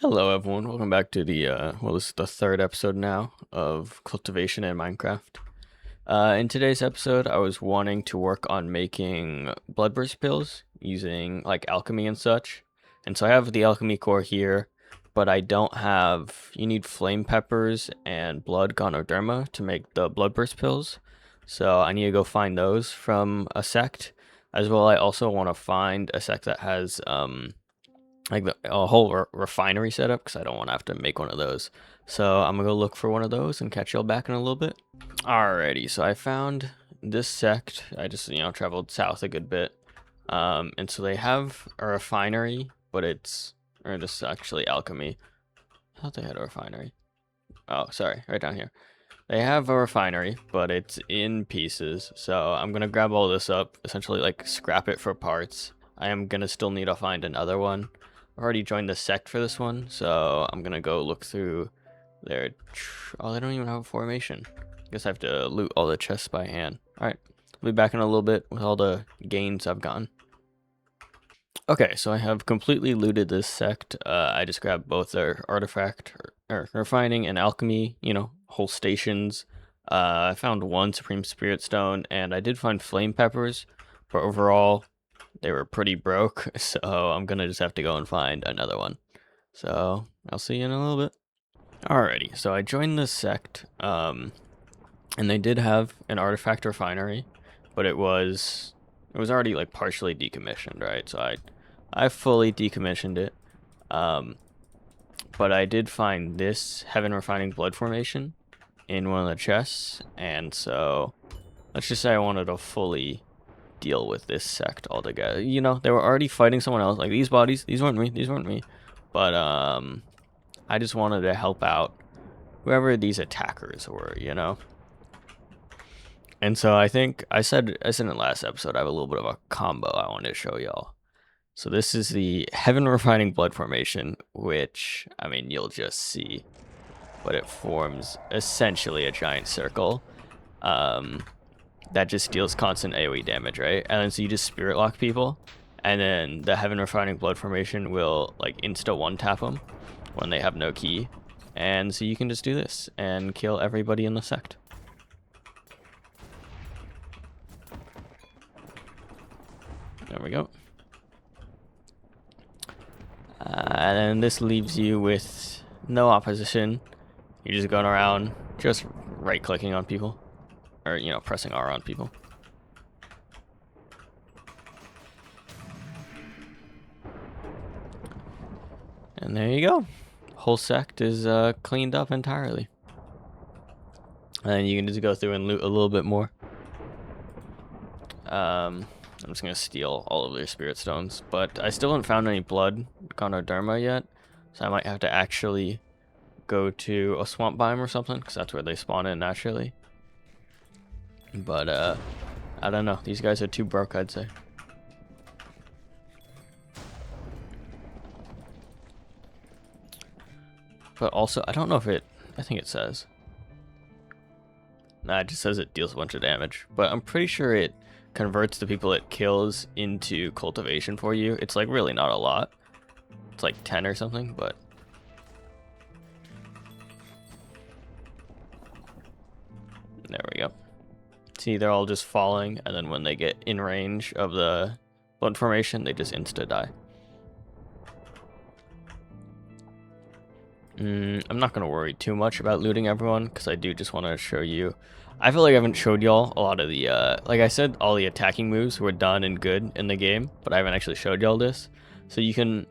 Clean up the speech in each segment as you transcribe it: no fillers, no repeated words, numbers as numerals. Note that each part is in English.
Hello, everyone. Welcome back to the well, this is the third episode now of Cultivation in Minecraft. In today's episode, I was wanting to work on making bloodburst pills using like alchemy and such. And so I have the alchemy core here, but I don't have. You need flame peppers and blood gonoderma to make the bloodburst pills. So I need to go find those from a sect. As well, I also want to find a sect that has like a whole refinery setup because I don't want to have to make one of those. So I'm gonna go look for one of those and catch y'all back in a little bit. Alrighty, so I found this sect. I just traveled south a good bit, and so they have a refinery, but it's or this is actually alchemy. I thought they had a refinery. Oh, sorry, right down here. They have a refinery, but it's in pieces. So I'm gonna grab all this up, essentially like scrap it for parts. I am gonna still need to find another one. I've already joined the sect for this one, so I'm gonna go look through their. Oh, they don't even have a formation. Guess I have to loot all the chests by hand. All right, I'll be back in a little bit with all the gains I've gotten. Okay, so I have completely looted this sect. I just grabbed both their artifact or refining and alchemy, whole stations. I found one supreme spirit stone, and I did find flame peppers, but overall they were pretty broke, so I'm gonna just have to go and find another one. So I'll see you in a little bit. Alrighty, so I joined this sect, and they did have an artifact refinery, but it was already like partially decommissioned, right? So I fully decommissioned it. Um, but I did find this heaven refining blood formation in one of the chests, and so let's just say I wanted to fully deal with this sect altogether. They were already fighting someone else. Like these bodies, these weren't me. But I just wanted to help out whoever these attackers were. And so I think I said in the last episode I have a little bit of a combo I wanted to show y'all. So this is the heaven refining blood formation, which I mean you'll just see, but it forms essentially a giant circle. That just deals constant AoE damage, right? And then so you just spirit lock people, and then the heaven refining blood formation will like insta one tap them when they have no key, and so you can just do this and kill everybody in the sect. There we go. And this leaves you with no opposition. You're just going around, just right clicking on people, or pressing R on people. And there you go. Whole sect is cleaned up entirely. And then you can just go through and loot a little bit more. I'm just gonna steal all of their spirit stones, but I still haven't found any blood gonoderma yet, so I might have to actually go to a swamp biome or something, because that's where they spawn in naturally. But I don't know. These guys are too broke, I'd say. But also, I don't know if I think it says. Nah, it just says it deals a bunch of damage. But I'm pretty sure it converts the people it kills into cultivation for you. It's like really not a lot. It's like 10 or something, but. There we go. See, they're all just falling, and then when they get in range of the blood formation, they just insta-die. I'm not going to worry too much about looting everyone, because I do just want to show you. I feel like I haven't showed y'all a lot of the, like I said, all the attacking moves were done and good in the game, but I haven't actually showed y'all this. So you can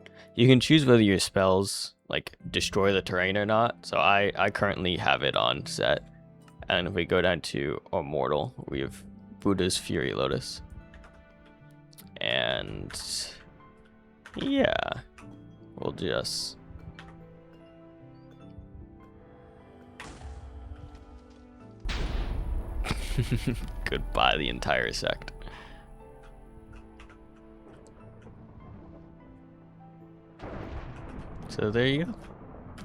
choose whether your spells, like, destroy the terrain or not. So I currently have it on set. And if we go down to immortal, we have Buddha's Fury Lotus. And yeah, we'll just goodbye the entire sect. So there you go.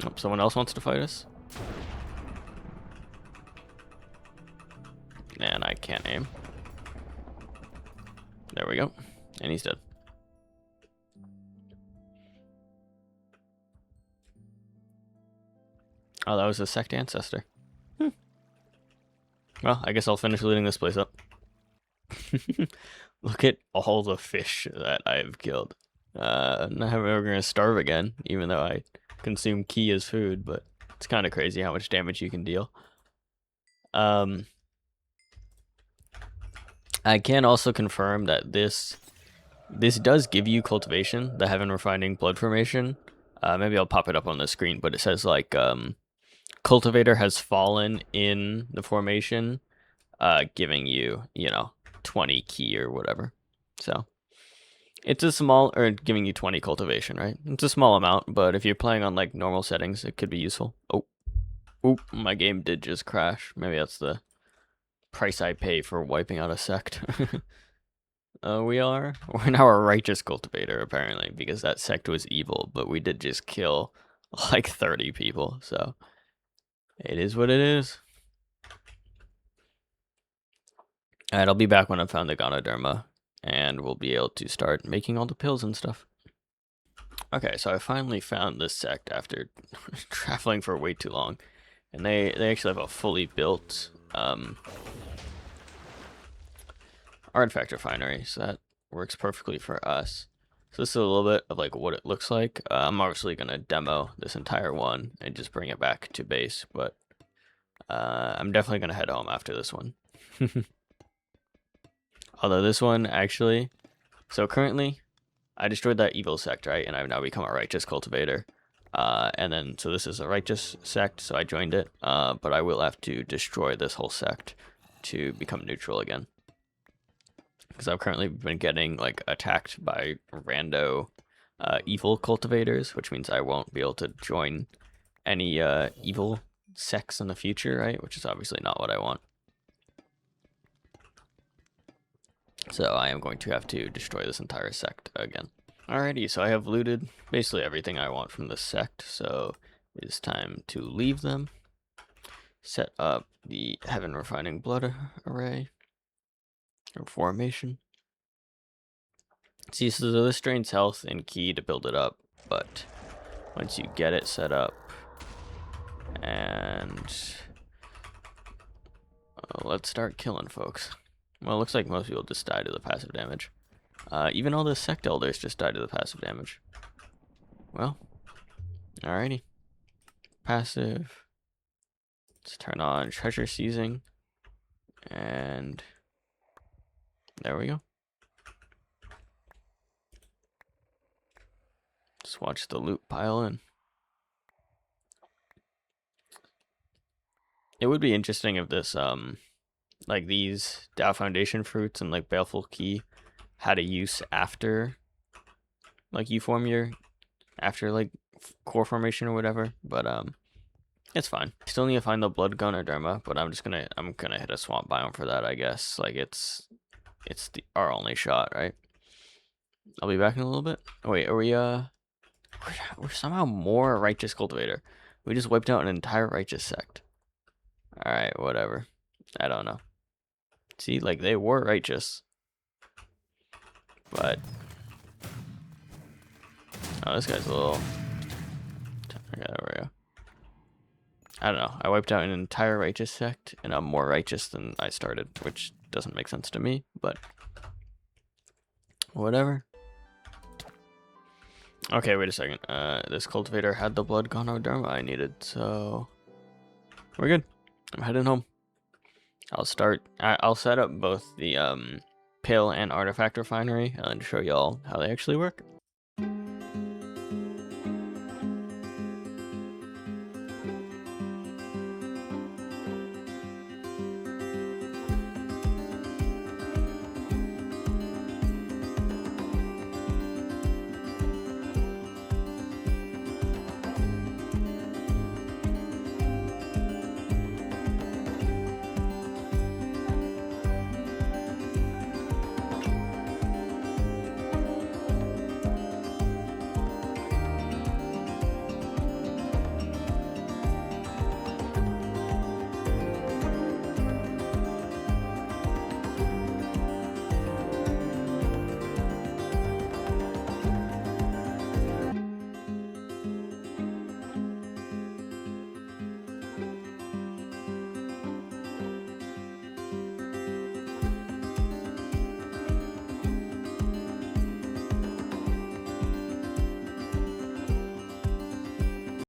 Oh, someone else wants to fight us. And I can't aim. There we go. And he's dead. Oh, that was a sect ancestor. Well, I guess I'll finish looting this place up. Look at all the fish that I've killed. I'm not ever gonna starve again, even though I consume key as food, but it's kind of crazy how much damage you can deal. I can also confirm that this does give you cultivation, the heaven refining blood formation. Maybe I'll pop it up on the screen, but it says like cultivator has fallen in the formation, giving you, 20 key or whatever. So it's a small, or giving you 20 cultivation, right? It's a small amount, but if you're playing on like normal settings, it could be useful. Oh, my game did just crash. Maybe that's the price I pay for wiping out a sect. We're now a righteous cultivator, apparently, because that sect was evil, but we did just kill like 30 people, so it is what it is. Alright, I'll be back when I've found the Ganoderma, and we'll be able to start making all the pills and stuff. Okay, so I finally found this sect after traveling for way too long, and they actually have a fully built artifact refinery, so that works perfectly for us. So this is a little bit of like what it looks like. I'm obviously gonna demo this entire one and just bring it back to base, but I'm definitely gonna head home after this one. Although this one actually, so currently I destroyed that evil sect, right? And I've now become a righteous cultivator. And then, so this is a righteous sect, so I joined it. But I will have to destroy this whole sect to become neutral again. Because I've currently been getting, like, attacked by rando evil cultivators, which means I won't be able to join any evil sects in the future, right? Which is obviously not what I want. So I am going to have to destroy this entire sect again. Alrighty, so I have looted basically everything I want from this sect, so it's time to leave them. Set up the Heaven Refining Blood array, or formation. See, so this drains health and key to build it up, but once you get it set up, and let's start killing folks. Well, it looks like most people just die to the passive damage. Even all the sect elders just died to the passive damage. Well, alrighty. Passive. Let's turn on treasure seizing. And there we go. Just watch the loot pile in. It would be interesting if this, like these Tao Foundation fruits and like Baleful Key had a use after, like you form your, after like core formation or whatever, but it's fine. Still need to find the blood Ganoderma, but I'm gonna hit a swamp biome for that, I guess. Like it's our only shot, right? I'll be back in a little bit. Oh, wait, are we we're somehow more righteous cultivator. We just wiped out an entire righteous sect. Alright, whatever. I don't know. See, like they were righteous. But oh, this guy's a little, okay, there we go. I don't know. I wiped out an entire righteous sect, and I'm more righteous than I started, which doesn't make sense to me, but whatever. Okay, wait a second. This cultivator had the blood Ganoderma I needed, so we're good. I'm heading home. I'll set up both the pill and artifact refinery and show y'all how they actually work.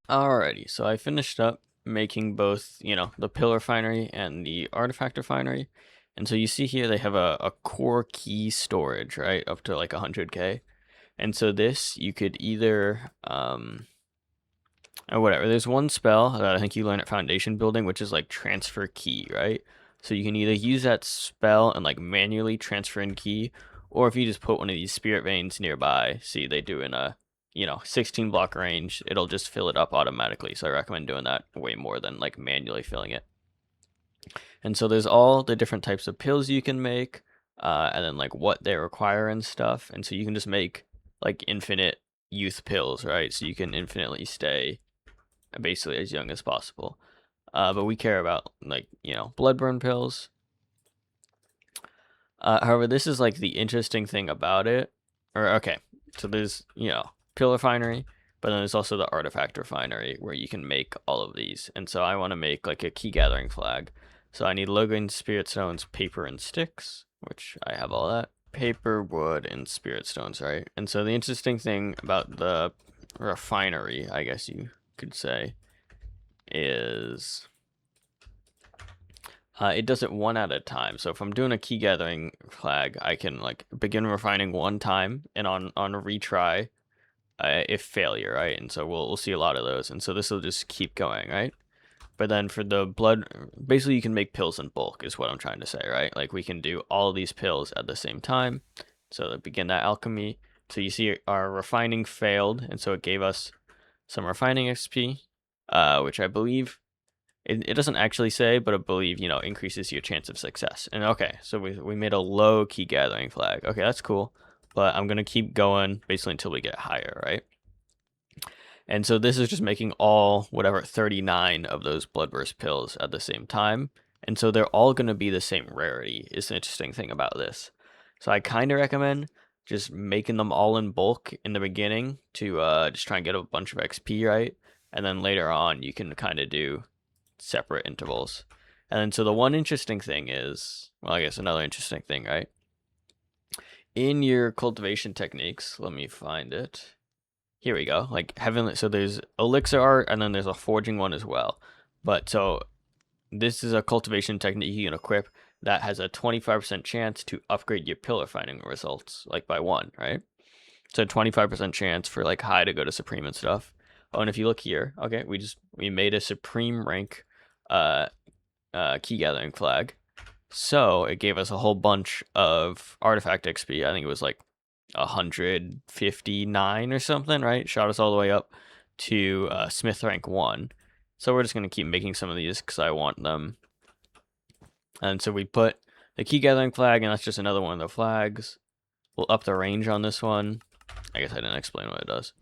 Alrighty, so I finished up making both, the pill refinery and the artifact refinery. And so you see here they have a core key storage, right? Up to like 100k. And so this, you could either, or whatever. There's one spell that I think you learn at foundation building, which is like transfer key, right? So you can either use that spell and like manually transfer in key, or if you just put one of these spirit veins nearby, see they do in a 16 block range, it'll just fill it up automatically. So I recommend doing that way more than like manually filling it. And so there's all the different types of pills you can make, and then like what they require and stuff. And so you can just make like infinite youth pills, right? So you can infinitely stay basically as young as possible. But we care about like bloodburn pills. However, this is like the interesting thing about it. Or okay, so there's pill refinery, but then there's also the artifact refinery where you can make all of these. And so I want to make like a key gathering flag. So I need Logan, spirit stones, paper, and sticks, which I have all that. Paper, wood, and spirit stones, right? And so the interesting thing about the refinery, I guess you could say, is it does it one at a time. So if I'm doing a key gathering flag, I can like begin refining one time, and on a retry, if failure, right? And so we'll see a lot of those, and so this will just keep going, right? But then for the blood, basically you can make pills in bulk is what I'm trying to say, right? Like we can do all of these pills at the same time. So to begin that alchemy. So you see our refining failed, and so it gave us some refining XP, which I believe it doesn't actually say, but I believe, increases your chance of success. And okay, so we made a low key gathering flag. Okay, that's cool. But I'm going to keep going basically until we get higher, right? And so this is just making all, 39 of those bloodburst pills at the same time. And so they're all going to be the same rarity, is the interesting thing about this. So I kind of recommend just making them all in bulk in the beginning to just try and get a bunch of XP, right? And then later on, you can kind of do separate intervals. And then so the one interesting thing is, well, I guess another interesting thing, right? In your cultivation techniques, let me find it. Here we go. Like heavenly, so there's elixir art and then there's a forging one as well. But so this is a cultivation technique you can equip that has a 25% chance to upgrade your pill refining results, like by one, right? So 25% chance for like high to go to supreme and stuff. Oh, and if you look here, okay, we made a supreme rank key gathering flag. So it gave us a whole bunch of artifact XP. I think it was like 159 or something, right? Shot us all the way up to Smith rank 1. So we're just going to keep making some of these because I want them. And so we put the key gathering flag, and that's just another one of the flags. We'll up the range on this one. I guess I didn't explain what it does.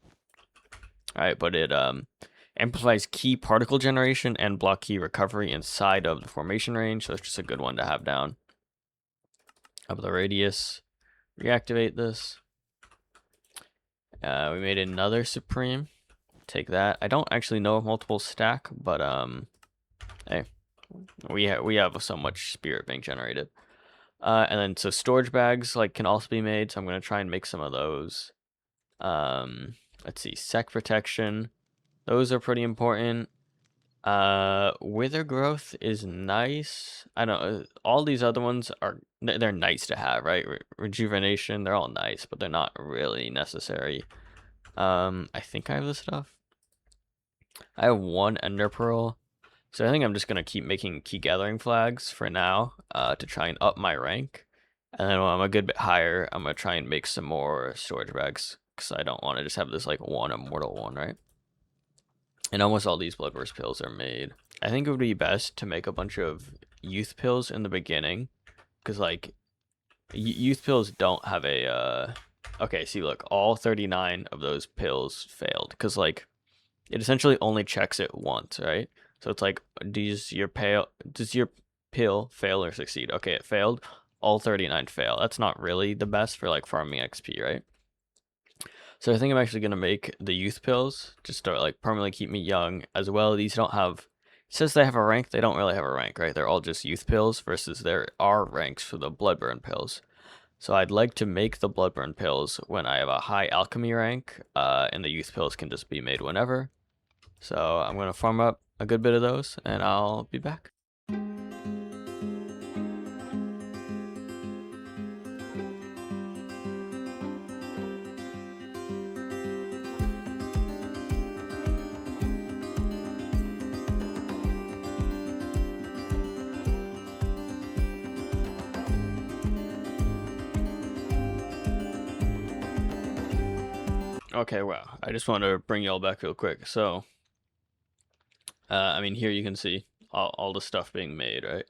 All right, but it amplifies key particle generation and block key recovery inside of the formation range. So it's just a good one to have down. Up the radius. Reactivate this. We made another supreme. Take that. I don't actually know if multiple stack, but hey, we have so much spirit being generated. And then so storage bags like can also be made. So I'm gonna try and make some of those. Let's see, sec protection. Those are pretty important. Wither growth is nice. I don't know. All these other ones they're nice to have, right? Rejuvenation, they're all nice, but they're not really necessary. I think I have this stuff. I have one ender pearl. So I think I'm just gonna keep making key gathering flags for now, to try and up my rank. And then when I'm a good bit higher, I'm gonna try and make some more storage bags because I don't want to just have this like one immortal one, right? And almost all these bloodburst pills are made. I think it would be best to make a bunch of youth pills in the beginning, because like youth pills don't have a. Okay, see, look, all 39 of those pills failed because like it essentially only checks it once, right? So it's like, does your pill fail or succeed? Okay, it failed. All 39 fail. That's not really the best for like farming XP, right? So I think I'm actually gonna make the youth pills just to like permanently keep me young as well. These don't have, it says they have a rank. They don't really have a rank, right? They're all just youth pills versus there are ranks for the bloodburn pills. So I'd like to make the bloodburn pills when I have a high alchemy rank, and the youth pills can just be made whenever. So I'm gonna farm up a good bit of those, and I'll be back. Okay, wow. I just want to bring y'all back real quick. So, I mean, here you can see all the stuff being made, right?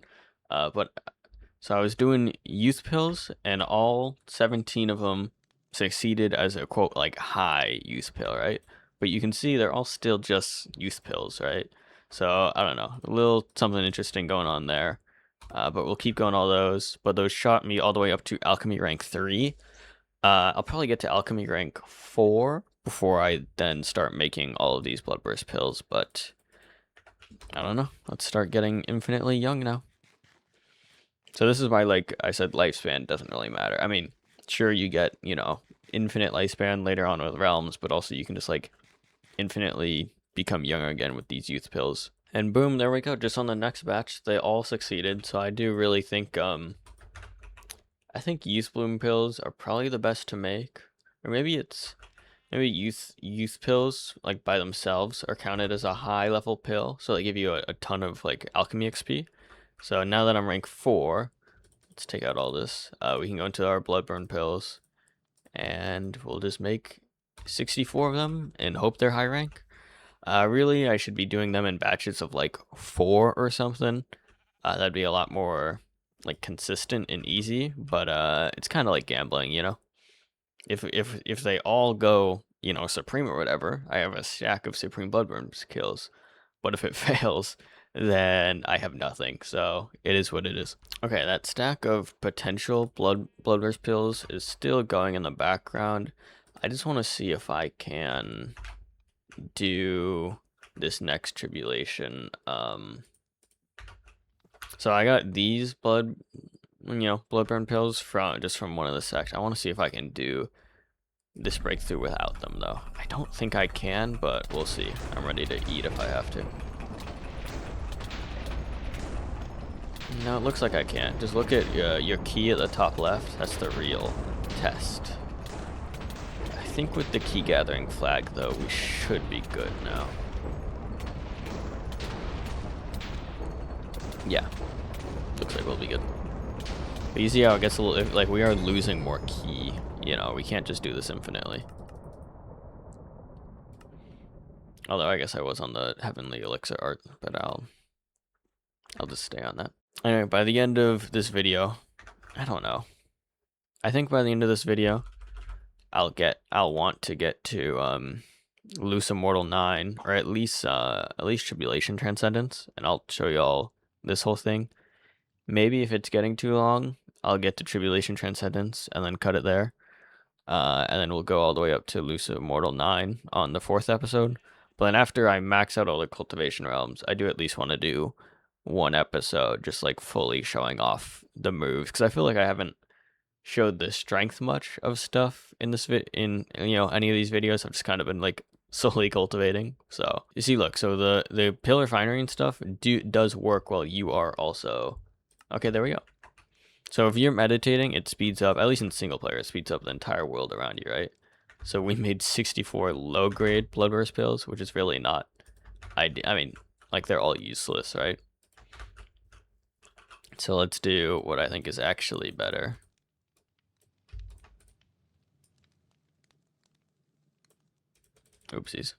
So I was doing youth pills, and all 17 of them succeeded as a quote, like high youth pill, right? But you can see they're all still just youth pills, right? So I don't know, a little something interesting going on there. But we'll keep going all those. But those shot me all the way up to Alchemy rank 3. I'll probably get to Alchemy rank 4 before I then start making all of these Bloodburst pills, but I don't know. Let's start getting infinitely young now. So this is why, like I said, lifespan doesn't really matter. I mean, sure, you get, infinite lifespan later on with realms, but also you can just, like, infinitely become younger again with these youth pills. And boom, there we go. Just on the next batch, they all succeeded. So I do really think, I think youth bloom pills are probably the best to make. Or maybe youth pills, like, by themselves are counted as a high level pill. So they give you a ton of, like, alchemy XP. So now that I'm rank 4, let's take out all this. We can go into our bloodburn pills, and we'll just make 64 of them and hope they're high rank. Really, I should be doing them in batches of like 4 or something. That'd be a lot more like consistent and easy, but it's kind of like gambling, you know? If they all go, supreme or whatever, I have a stack of supreme bloodburn kills. But if it fails, then I have nothing. So it is what it is. Okay, that stack of potential bloodburst pills is still going in the background. I just want to see if I can do this next tribulation. So I got these bloodburn pills from one of the sects. I want to see if I can do this breakthrough without them, though. I don't think I can, but we'll see. I'm ready to eat if I have to. No, it looks like I can't. Just look at your key at the top left. That's the real test. I think with the key gathering flag, though, we should be good now. Yeah, looks like we'll be good. But you see how it gets a little, like, we are losing more key. We can't just do this infinitely. Although I guess I was on the Heavenly Elixir art, but I'll just stay on that. Anyway, by the end of this video, I don't know. I think by the end of this video, I'll want to get to loose immortal 9, or at least tribulation transcendence, and I'll show y'all this whole thing. Maybe if it's getting too long, I'll get to tribulation transcendence and then cut it there. And then we'll go all the way up to loose immortal 9 on the 4th episode. But then after I max out all the cultivation realms, I do at least want to do one episode just like fully showing off the moves, because I feel like I haven't showed the strength much of stuff in this any of these videos. I've just kind of been like solely cultivating. So you see, look, so the pill refinery and stuff does work while you are also okay. There we go. So if you're meditating, it speeds up, at least in single player, it speeds up the entire world around you, right? So we made 64 low-grade bloodburst pills, which is really not, I mean, like, they're all useless, right? So let's do what I think is actually better. Oopsies.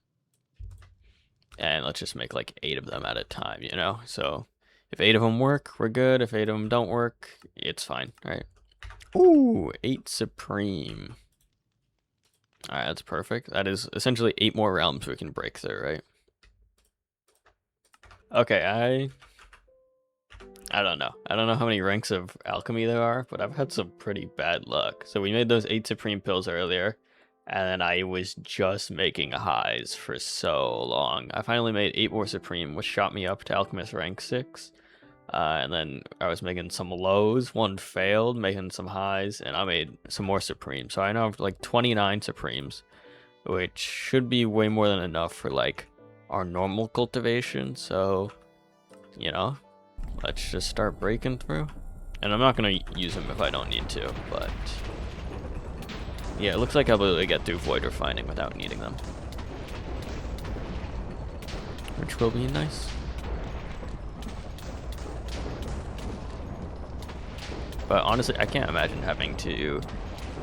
And let's just make like 8 of them at a time, So if 8 of them work, we're good. If 8 of them don't work, it's fine, right? Ooh, 8 supreme. All right, that's perfect. That is essentially 8 more realms we can break through, right? Okay, I don't know. I don't know how many ranks of alchemy there are, but I've had some pretty bad luck. So we made those 8 supreme pills earlier, and then I was just making highs for so long. I finally made 8 more supreme, which shot me up to alchemist rank 6. And then I was making some lows, one failed, making some highs, and I made some more supremes. So I now have like 29 supremes, which should be way more than enough for like our normal cultivation, so, you know, let's just start breaking through. And I'm not going to use them if I don't need to, but yeah, it looks like I'll be able to get through void refining without needing them, which will be nice. But honestly, I can't imagine having to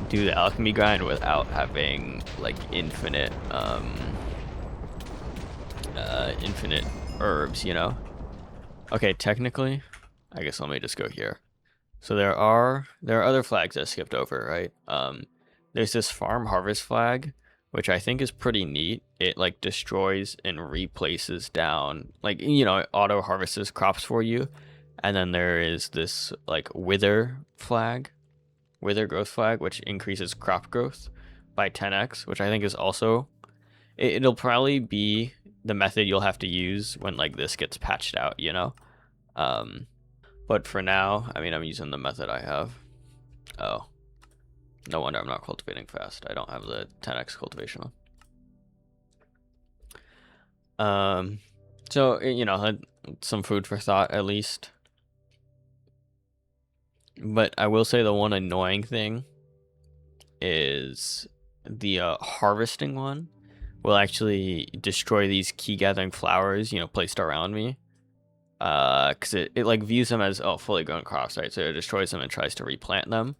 do the alchemy grind without having like infinite infinite herbs, you know. Okay, technically, I guess let me just go here. So there are other flags I skipped over, right? There's this farm harvest flag, which I think is pretty neat. It like destroys and replaces down, like, you know, it auto harvests crops for you. And then there is this like wither growth flag, which increases crop growth by 10x, which I think is also, it'll probably be the method you'll have to use when like this gets patched out, you know. But for now, I mean, I'm using the method I have. Oh, no wonder I'm not cultivating fast. I don't have the 10x cultivation on. So, you know, some food for thought at least. But I will say the one annoying thing is the harvesting one will actually destroy these key gathering flowers, you know, placed around me. Because it like views them as, oh, fully grown crops, right? So it destroys them and tries to replant them,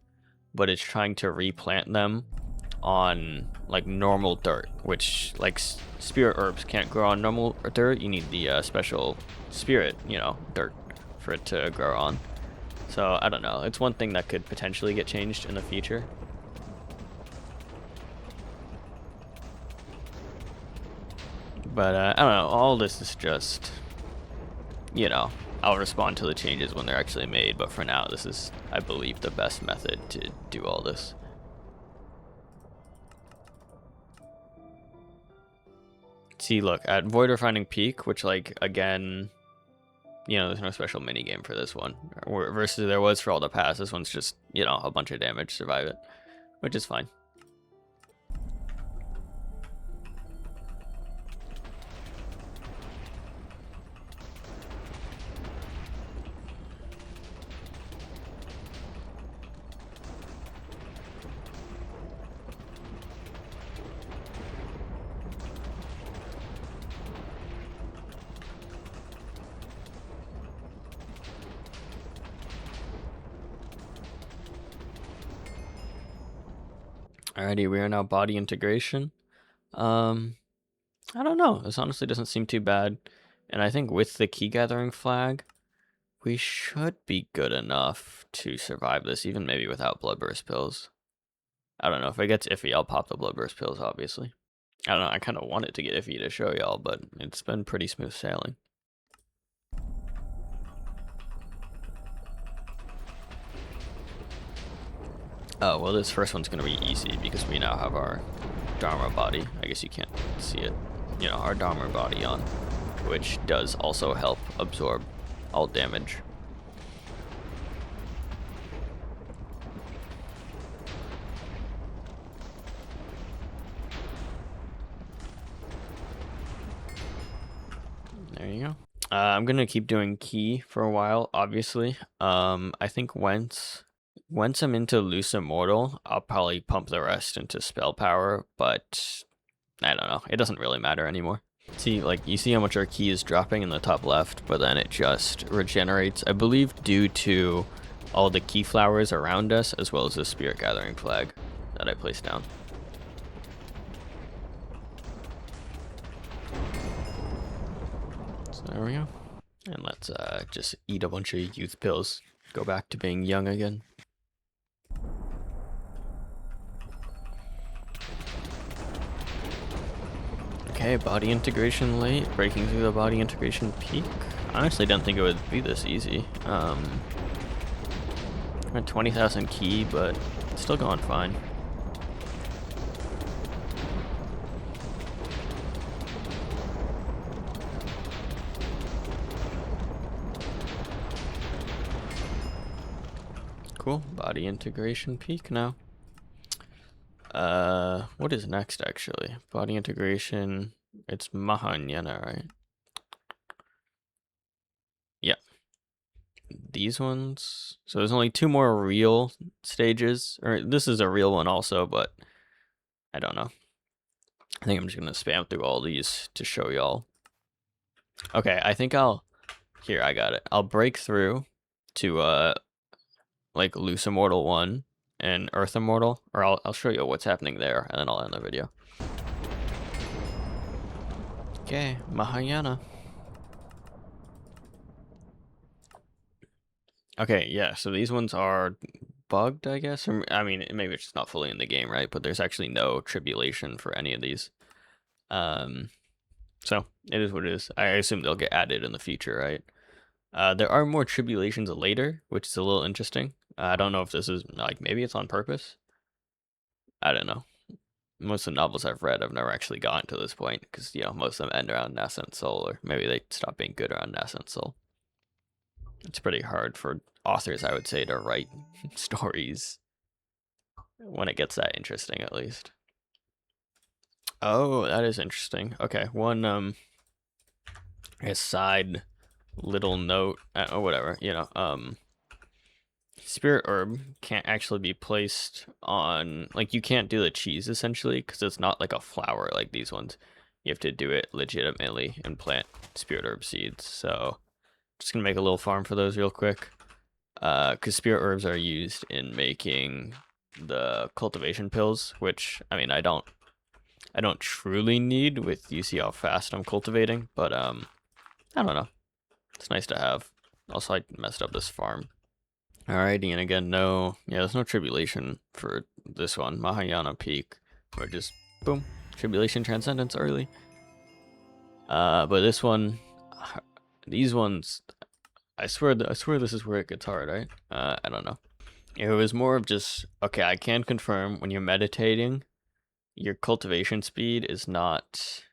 but it's trying to replant them on like normal dirt, which like spirit herbs can't grow on normal dirt. You need the special spirit, you know, dirt for it to grow on. So I don't know. It's one thing that could potentially get changed in the future. But I don't know. All this is just, you know, I'll respond to the changes when they're actually made. But for now, this is, I believe, the best method to do all this. See, look, at Void Refining Peak, which, like, again, you know, there's no special minigame for this one. Versus there was for all the past. This one's just, you know, a bunch of damage, survive it. Which is fine. Alrighty, we are now body integration. I don't know. This honestly doesn't seem too bad. And I think with the key gathering flag, we should be good enough to survive this, even maybe without bloodburst pills. I don't know. If it gets iffy, I'll pop the bloodburst pills, obviously. I don't know. I kind of want it to get iffy to show y'all, but it's been pretty smooth sailing. Oh, well, this first one's going to be easy because we now have our Dharma body. I guess you can't see it. You know, our Dharma body on, which does also help absorb all damage. There you go. I'm going to keep doing key for a while, obviously. I think once I'm into loose immortal, I'll probably pump the rest into spell power, but I don't know. It doesn't really matter anymore. See, like, you see how much our key is dropping in the top left, but then it just regenerates, I believe, due to all the key flowers around us, as well as the spirit gathering flag that I placed down. So there we go. And let's just eat a bunch of youth pills. Go back to being young again. Okay, body integration late, breaking through the body integration peak. Honestly, didn't think it would be this easy. I'm at 20,000 key, but it's still going fine. Cool, body integration peak now. What is next actually? Body integration It's Mahanyana, right? Yeah. These ones. So there's only 2 more real stages. Or this is a real one also, but I don't know. I think I'm just gonna spam through all these to show y'all. Okay, I think I'll... Here, I got it. I'll break through to, like, Loose Immortal 1 and Earth Immortal. Or I'll show you what's happening there, and then I'll end the video. Okay, Mahayana. Okay, yeah, so these ones are bugged, I guess. Or, I mean, maybe it's just not fully in the game, right? But there's actually no tribulation for any of these. So it is what it is. I assume they'll get added in the future, right? There are more tribulations later, which is a little interesting. I don't know if this is, like, maybe it's on purpose. I don't know. Most of the novels I've read, I've never actually gotten to this point because, you know, most of them end around Nascent Soul, or maybe they stop being good around Nascent Soul. It's pretty hard for authors, I would say, to write stories when it gets that interesting, at least. Oh, that is interesting. Okay, one I guess side little note or whatever, you know, spirit herb can't actually be placed on, like, you can't do the cheese essentially because it's not like a flower like these ones. You have to do it legitimately and plant spirit herb seeds. So just gonna make a little farm for those real quick, because spirit herbs are used in making the cultivation pills, which, I mean, I don't truly need with, you see how fast I'm cultivating, but I don't know, it's nice to have. Also, I messed up this farm. Alrighty, and again, there's no tribulation for this one, Mahayana Peak. We're just, boom, tribulation transcendence early. But this one, these ones, I swear this is where it gets hard, right? I don't know. It was more of just, okay, I can confirm when you're meditating, your cultivation speed is not,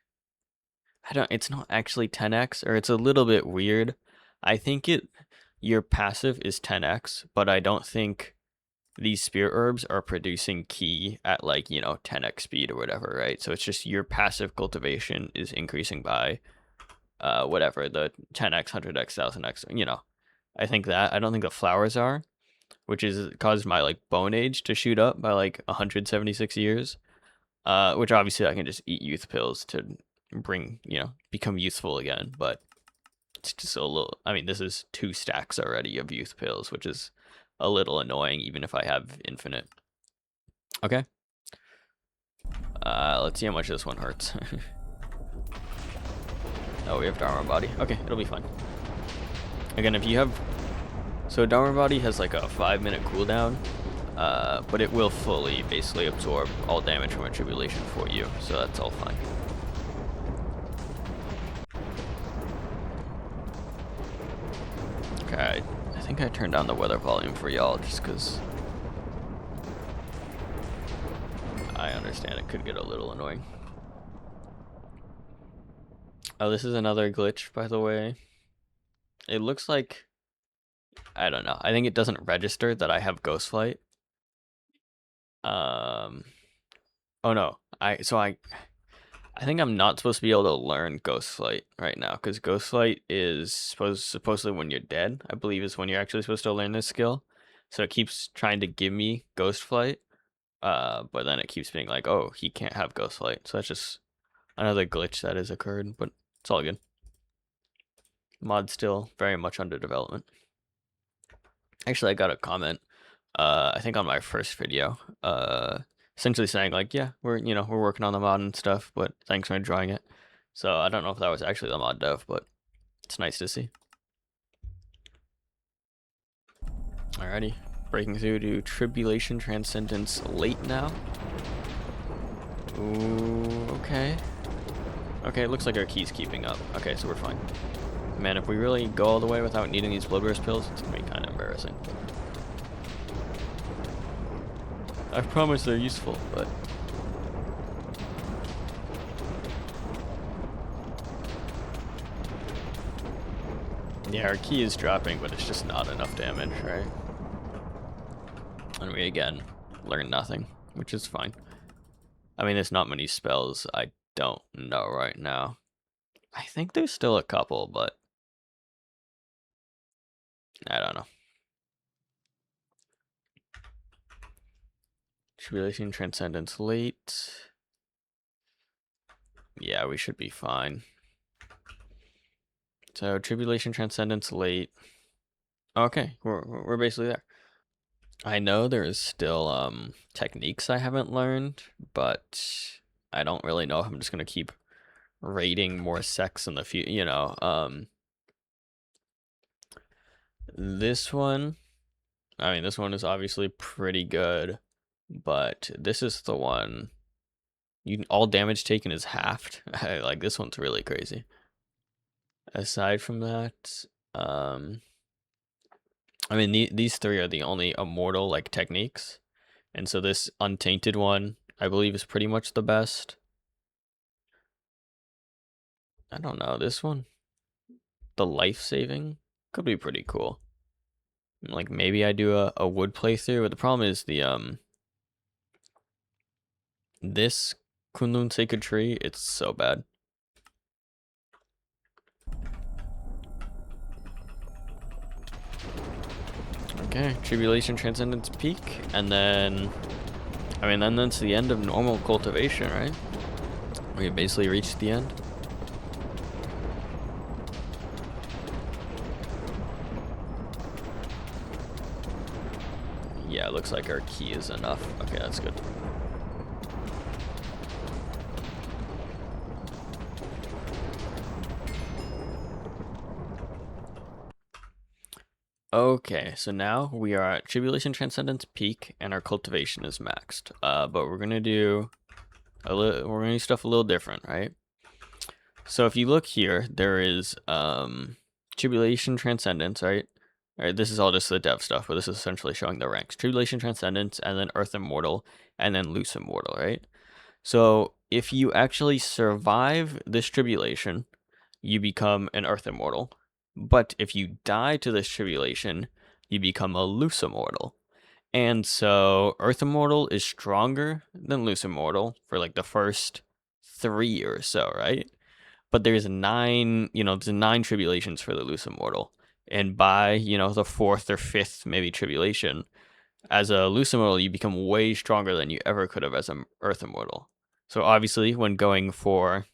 it's not actually 10x, or it's a little bit weird. I think your passive is 10x, but I don't think these spirit herbs are producing ki at, like, you know, 10x speed or whatever, right? So it's just your passive cultivation is increasing by whatever, the 10x, 100x, 1000x, you know. I think that. I don't think the flowers are, which is caused my, like, bone age to shoot up by, like, 176 years. Which obviously I can just eat youth pills to bring, you know, become youthful again, but it's just a little, I mean, this is 2 stacks already of youth pills, which is a little annoying even if I have infinite. Okay. Let's see how much this one hurts. Oh, we have Dharma Body. Okay, it'll be fine. Again, if you have... So Dharma Body has like a 5-minute cooldown, but it will fully basically absorb all damage from a tribulation for you, so that's all fine. Okay, I think I turned down the weather volume for y'all just because I understand it could get a little annoying. Oh, this is another glitch, by the way. It looks like, I don't know, I think it doesn't register that I have Ghost Flight. Oh no, I think I'm not supposed to be able to learn Ghost Flight right now, because Ghost Flight is supposedly when you're dead, I believe, is when you're actually supposed to learn this skill. So it keeps trying to give me Ghost Flight, but then it keeps being like, oh, he can't have Ghost Flight. So that's just another glitch that has occurred, but it's all good. Mod's still very much under development. Actually, I got a comment, I think on my first video, essentially saying like, yeah, we're working on the mod and stuff, but thanks for enjoying it. So I don't know if that was actually the mod dev, but it's nice to see. Alrighty, breaking through to Tribulation Transcendence late now. Ooh, okay. Okay, it looks like our key's keeping up. Okay, so we're fine. Man, if we really go all the way without needing these bloodburst pills, it's gonna be kind of embarrassing. I promise they're useful, but... Yeah, our key is dropping, but it's just not enough damage, right? And we, again, learn nothing, which is fine. I mean, there's not many spells I don't know right now. I think there's still a couple, but I don't know. Tribulation, Transcendence, late. Yeah, we should be fine. So Tribulation, Transcendence, late. Okay, we're basically there. I know there's still techniques I haven't learned, but I don't really know if I'm just gonna keep raiding more sects in the future. This one. I mean, this one is obviously pretty good, but this is the one. All damage taken is halved. Like this one's really crazy. Aside from that, I mean, these three are the only immortal like techniques, and so this untainted one, I believe, is pretty much the best. I don't know, this one, the life saving, could be pretty cool. Like maybe I do a wood playthrough, but the problem is this Kunlun Sacred Tree, it's so bad. Okay, Tribulation, Transcendence, Peak, and then, I mean, then that's the end of normal cultivation, right? We basically reached the end. Yeah, it looks like our key is enough. Okay, that's good. Okay, so now we are at Tribulation, Transcendence, Peak, and our cultivation is maxed. But we're gonna do we're gonna do stuff a little different, right? So if you look here, there is Tribulation, Transcendence, right? All right, this is all just the dev stuff, but this is essentially showing the ranks. Tribulation, Transcendence, and then Earth Immortal, and then Loose Immortal, right? So if you actually survive this tribulation, you become an Earth Immortal. But if you die to this tribulation, you become a Loose Immortal. And so Earth Immortal is stronger than Loose Immortal for like the first 3 or so, right? But there's there's 9 tribulations for the Loose Immortal. And by, the 4th or 5th maybe tribulation, as a Loose Immortal, you become way stronger than you ever could have as an Earth Immortal. So obviously, when going for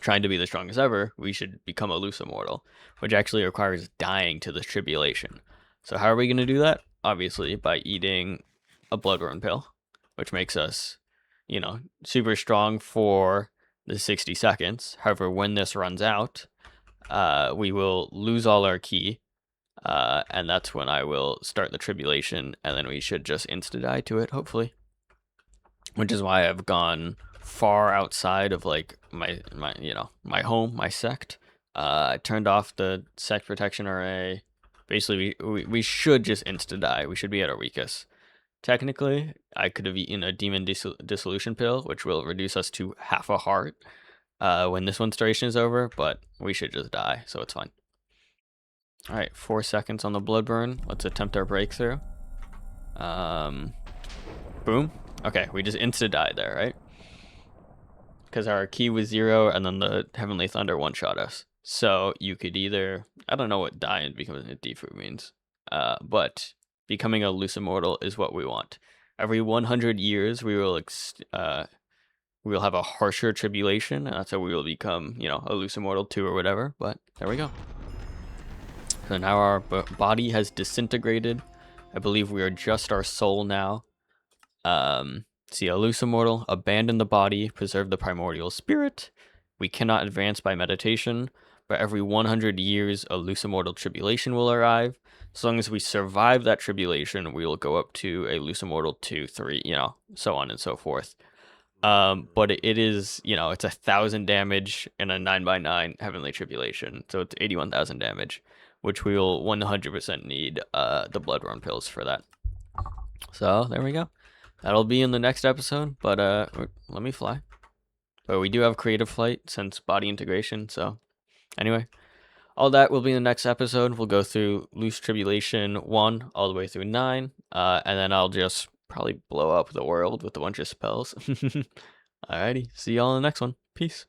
trying to be the strongest ever, we should become a Loose Immortal, which actually requires dying to the tribulation. So how are we going to do that? Obviously, by eating a Bloodborne pill, which makes us, super strong for the 60 seconds. However, when this runs out, we will lose all our ki, and that's when I will start the tribulation, and then we should just insta-die to it, hopefully. Which is why I've gone far outside of like my home, my sect. I turned off the sect protection array. Basically, we should just insta-die. We should be at our weakest. Technically, I could have eaten a demon dissolution pill, which will reduce us to half a heart when this one's duration is over, but we should just die, so it's fine. All right, 4 seconds on the blood burn. Let's attempt our breakthrough. Boom. Okay, we just insta-died there, right? Because our key was 0, and then the Heavenly Thunder one-shot us. So you could either, I don't know what die and becoming a Defu means, but becoming a Loose Immortal is what we want. Every 100 years, we will have a harsher tribulation, and that's how we will become, a Loose Immortal 2 or whatever, but there we go. So now our body has disintegrated. I believe we are just our soul now. See, a Loose Immortal, abandon the body, preserve the primordial spirit. We cannot advance by meditation, but every 100 years, a Loose Immortal tribulation will arrive. As long as we survive that tribulation, we will go up to a Loose Immortal 2, 3, so on and so forth. But it is, it's 1,000 damage in a 9x9 Heavenly Tribulation, so it's 81,000 damage, which we will 100% need the Bloodborne pills for that. So there we go. That'll be in the next episode, but let me fly. But we do have creative flight since body integration, so anyway. All that will be in the next episode. We'll go through Loose Tribulation 1 all the way through 9, and then I'll just probably blow up the world with a bunch of spells. Alrighty, see y'all in the next one. Peace.